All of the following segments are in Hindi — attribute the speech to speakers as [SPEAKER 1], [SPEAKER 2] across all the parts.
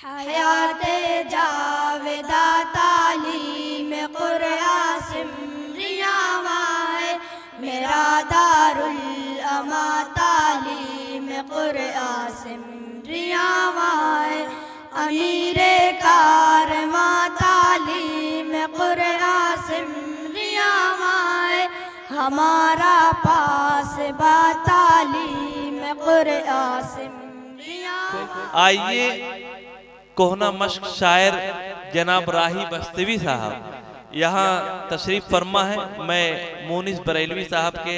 [SPEAKER 1] हयाते जावेदा तालीम कुरआन सिमरियावा है, मेरा दारुल अमा तालीम कुरआन सिमरियावा है। अमीरे कारवा तालीम कुरआन सिमरियावा है, हमारा पास बा तालीम कुरआन सिमरियावा।
[SPEAKER 2] आइए कोहना मश्क शायर जनाब राही बस्तवी साहब यहाँ तशरीफ फरमा है। मैं मोनिस बरेलवी साहब के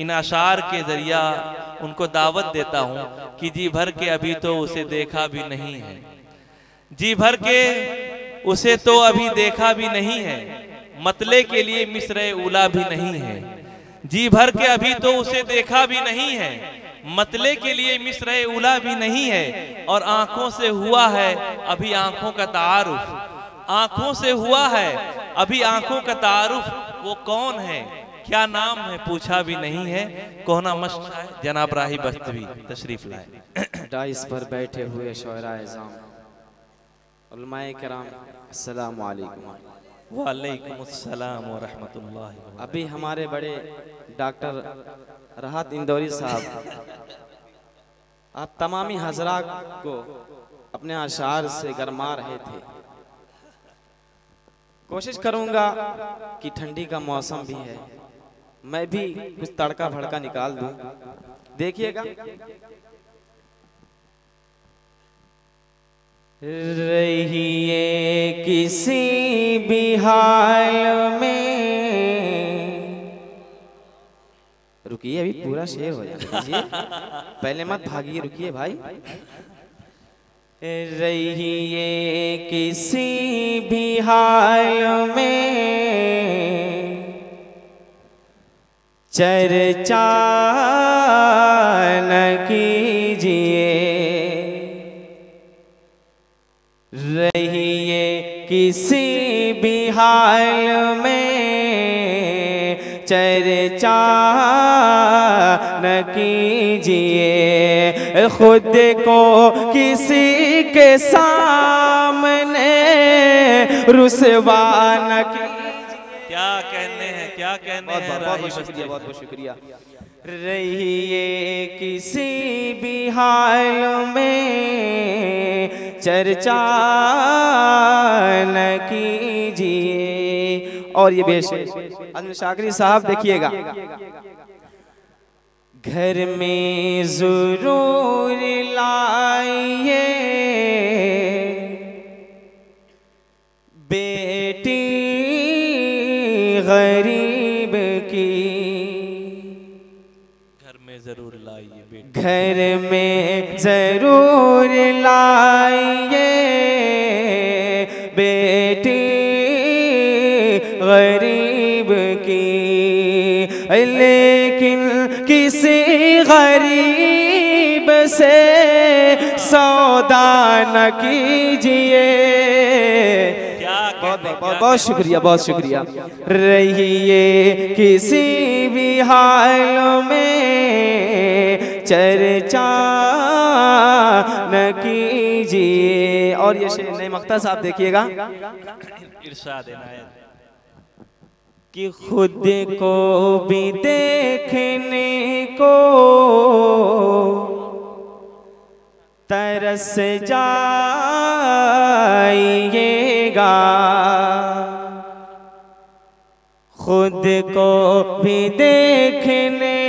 [SPEAKER 2] इन अशार के जरिया उनको दावत देता हूँ कि जी भर के अभी तो उसे देखा भी नहीं है, जी भर के उसे तो अभी देखा भी नहीं है, मतले के लिए मिस्र उला भी नहीं है। जी भर के अभी तो उसे देखा भी नहीं है, मतले के लिए मिस्र उला भी नहीं है। और आंखों से हुआ है अभी आंखों का तारुफ, आंखों से हुआ है अभी आंखों का तारुफ। वो कौन है क्या नाम है पूछा भी नहीं है। कोहना मश्क जनाब राही बस्तवी तशरीफ लाए।
[SPEAKER 3] डाइस पर बैठे हुए शोहराए इज़ाम, उलमाए किराम, अस्सलाम वालेकुम।
[SPEAKER 2] वालेकुम अस्सलाम व रहमतुल्लाहि।
[SPEAKER 3] अभी हमारे बड़े डॉक्टर राहत इंदौरी साहब आप तमामी हजरात को अपने अशार से गरमा रहे थे। कोशिश करूंगा कि ठंडी का मौसम भी है, मैं भी कुछ तड़का भड़का निकाल दूं, देखिएगा। रहिए किसी भी हाल में, रुकिए अभी पूरा शेर हो जाने दीजिए, पहले मत भागिए, रुकिए भाई। रहिए किसी भी हाल में, चर्चा न कीजिए। रहिए किसी भी हाल में, चर्चा न कीजिए। खुद को किसी के सामने रुसवा न कीजिए।
[SPEAKER 2] क्या कहने हैं, क्या कहने हैं।
[SPEAKER 3] बहुत शुक्रिया, बहुत बहुत शुक्रिया। रहिए किसी भी हाल में, चर्चा न कीजिए। और ये बेशक अज़म शाकरी साहब देखिएगा। घर में जरूर लाइए बेटी गरीब की,
[SPEAKER 2] घर में जरूर लाइए बेटी,
[SPEAKER 3] घर में जरूर लाइए बेटी गरीब की। लेकिन किसी गरीब से सौदा न कीजिए। बहुत शुक्रिया, बहुत शुक्रिया। रहिए किसी भी हाल में, चर्चा न कीजिए। और ये शेर नए मख्ता साहब देखिएगा।
[SPEAKER 2] इरशाद इनायत
[SPEAKER 3] कि खुद को भी देखने को तरस जाइएगा, खुद को भी देखने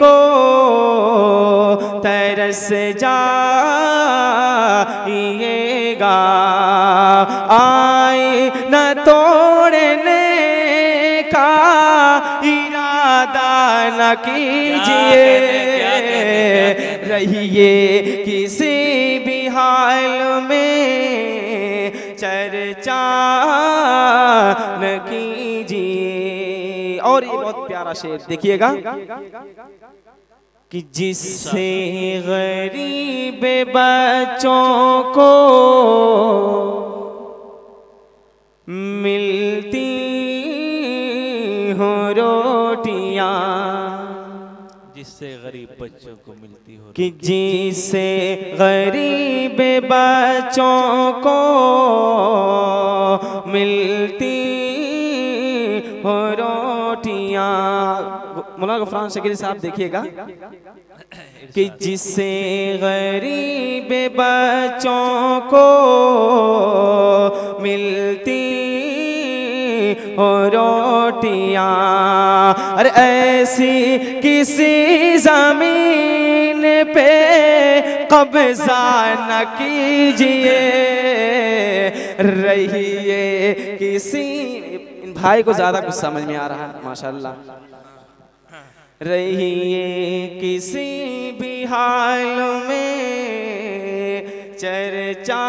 [SPEAKER 3] को तरस जाइएगा। आए न तोड़ने का इरादा न कीजिए। रहिए किसी भी हाल में, चर्चा न कीजिए। और ये बहुत प्यारा शेर देखिएगा कि जिससे गरीब बच्चों को मिलती हो रोटियां,
[SPEAKER 2] जिससे गरीब बच्चों को मिलती हो
[SPEAKER 3] कि जिससे गरीब बच्चों को मिलती हो रोटियां। मौलाना गफरान शकील साहब देखिएगा कि जिससे गरीब बच्चों को मिलती हो रोटियां, अरे ऐसी किसी जमीन पे कब्जा न कीजिए, रहिए किसी, इन भाई को ज्यादा कुछ समझ में आ रहा है माशाल्लाह, रहिए किसी भी हाल में चर्चा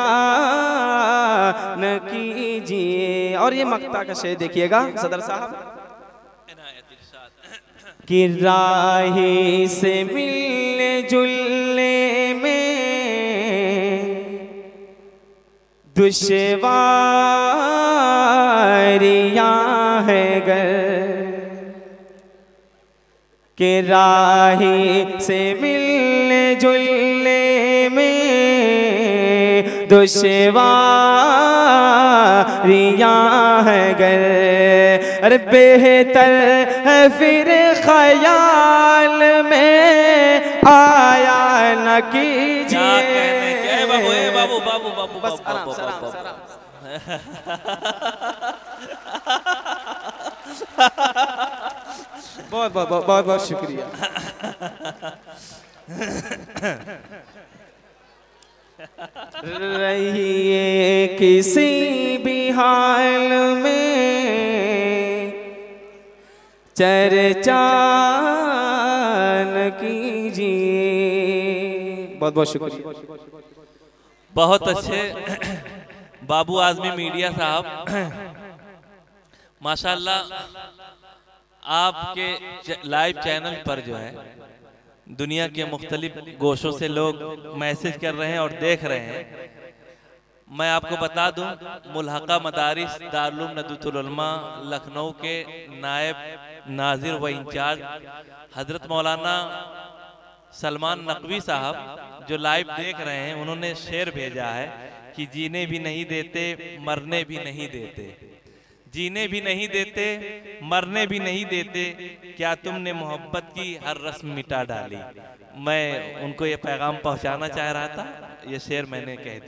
[SPEAKER 3] न कीजिए। और ये मक्ता का शेर देखिएगा सदर साहब कि राही से मिलने जुलने में दुश्वारियां है गर, के राही से मिलने जुलने में दुश्वारियां है गर, अरे बेहतर है फिर ख्याल में आया न कीजिए।
[SPEAKER 2] बाबू बाबू बाबू
[SPEAKER 3] बस आराम से आराम से आराम बहुत बहुत बहुत बहुत बहुत शुक्रिया। रहिए किसी भी हाल में चर्चा न कीजिए। बहुत बहुत शुक्रिया।
[SPEAKER 2] बहुत अच्छे बाबू आजमी मीडिया साहब, माशाल्लाह आपके लाइव चैनल पर जो है दुनिया के मुख्तलिफ गोशों से लोग मैसेज कर रहे हैं और देख रहे हैं। मैं आपको बता दूं, मुल्हका मदारिस दारुल नदवतुल उलमा लखनऊ के नायब नाजिर व इंचार्ज हजरत मौलाना सलमान नकवी साहब जो लाइव देख रहे हैं, उन्होंने शेर भेजा है कि जीने भी नहीं देते मरने भी नहीं देते, जीने भी नहीं देते मरने भी नहीं देते, क्या तुमने मोहब्बत की हर रस्म मिटा डाली। मैं उनको ये पैगाम पहुंचाना चाह रहा था, ये शेर मैंने कह दिया।